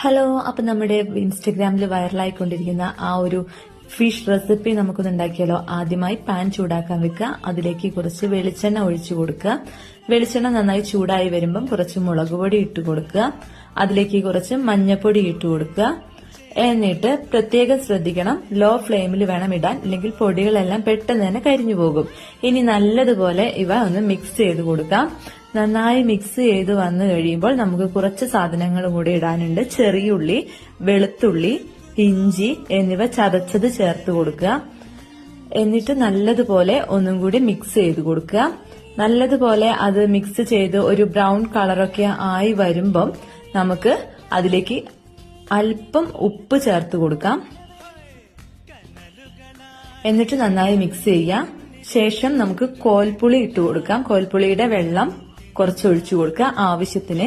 Hello, അപ്പൊ നമ്മുടെ ഇൻസ്റ്റഗ്രാമിൽ വൈറലായിക്കൊണ്ടിരിക്കുന്ന ആ ഒരു ഫിഷ് റെസിപ്പി നമുക്കൊന്ന് ഉണ്ടാക്കിയാലോ. ആദ്യമായി പാൻ ചൂടാക്കാൻ വെക്കുക. അതിലേക്ക് കുറച്ച് വെളിച്ചെണ്ണ ഒഴിച്ചു കൊടുക്കുക. വെളിച്ചെണ്ണ നന്നായി ചൂടായി വരുമ്പം കുറച്ച് മുളക് പൊടി ഇട്ട് കൊടുക്കുക. അതിലേക്ക് കുറച്ച് മഞ്ഞൾപ്പൊടി ഇട്ട് കൊടുക്കുക. എന്നിട്ട് പ്രത്യേകം ശ്രദ്ധിക്കണം, ലോ ഫ്ലെയിമിൽ വേണം ഇടാൻ, ഇല്ലെങ്കിൽ പൊടികളെല്ലാം പെട്ടെന്ന് തന്നെ കരിഞ്ഞു പോകും. ഇനി നല്ലതുപോലെ ഇവ ഒന്ന് മിക്സ് ചെയ്ത് കൊടുക്കാം. നന്നായി മിക്സ് ചെയ്ത് വന്നു കഴിയുമ്പോൾ നമുക്ക് കുറച്ച് സാധനങ്ങൾ കൂടി ഇടാനുണ്ട്. ചെറിയുള്ളി, വെളുത്തുള്ളി, ഇഞ്ചി എന്നിവ ചതച്ചത് ചേർത്ത് കൊടുക്കുക. എന്നിട്ട് നല്ലതുപോലെ ഒന്നും കൂടി മിക്സ് ചെയ്ത് കൊടുക്കുക. നല്ലതുപോലെ അത് മിക്സ് ചെയ്ത് ഒരു ബ്രൗൺ കളറൊക്കെ ആയി വരുമ്പം നമുക്ക് അതിലേക്ക് അല്പം ഉപ്പ് ചേർത്ത് കൊടുക്കാം. എന്നിട്ട് നന്നായി മിക്സ് ചെയ്യാം. ശേഷം നമുക്ക് കോൽപ്പുളി ഇട്ട് കൊടുക്കാം. കോൽപ്പുളിയുടെ വെള്ളം കുറച്ച് ഒഴിച്ചു കൊടുക്കുക ആവശ്യത്തിന്.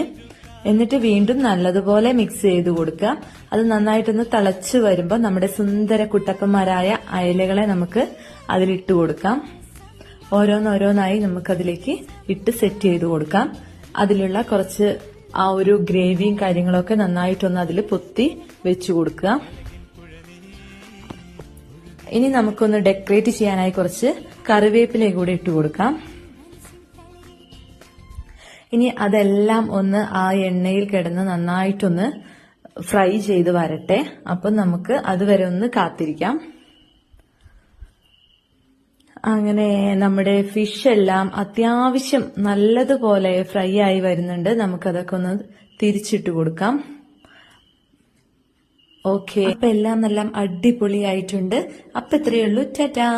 എന്നിട്ട് വീണ്ടും നല്ലതുപോലെ മിക്സ് ചെയ്ത് കൊടുക്കുക. അത് നന്നായിട്ടൊന്ന് തിളച്ച് വരുമ്പോൾ നമ്മുടെ സുന്ദര കുട്ടപ്പന്മാരായ അയലകളെ നമുക്ക് അതിലിട്ട് കൊടുക്കാം. ഓരോന്നോരോന്നായി നമുക്കതിലേക്ക് ഇട്ട് സെറ്റ് ചെയ്ത് കൊടുക്കാം. അതിലുള്ള കുറച്ച് ആ ഒരു ഗ്രേവിയും കാര്യങ്ങളൊക്കെ നന്നായിട്ടൊന്ന് അതിൽ പൊത്തി വെച്ചു കൊടുക്കുക. ഇനി നമുക്കൊന്ന് ഡെക്കറേറ്റ് ചെയ്യാനായി കുറച്ച് കറിവേപ്പില കൂടി ഇട്ട് കൊടുക്കാം. ഇനി അതെല്ലാം ഒന്ന് ആ എണ്ണയിൽ കിടന്ന് നന്നായിട്ടൊന്ന് ഫ്രൈ ചെയ്ത് വരട്ടെ. അപ്പം നമുക്ക് അതുവരെ ഒന്ന് കാത്തിരിക്കാം. അങ്ങനെ നമ്മുടെ ഫിഷ് എല്ലാം അത്യാവശ്യം നല്ലതുപോലെ ഫ്രൈ ആയി വരുന്നുണ്ട്. നമുക്കതൊക്കെ ഒന്ന് തിരിച്ചിട്ട് കൊടുക്കാം. ഓക്കെ, അപ്പൊ എല്ലാം നല്ല അടിപൊളിയായിട്ടുണ്ട്. അപ്പൊ ഇത്രയേ ഉള്ളൂ. ടാറ്റാ.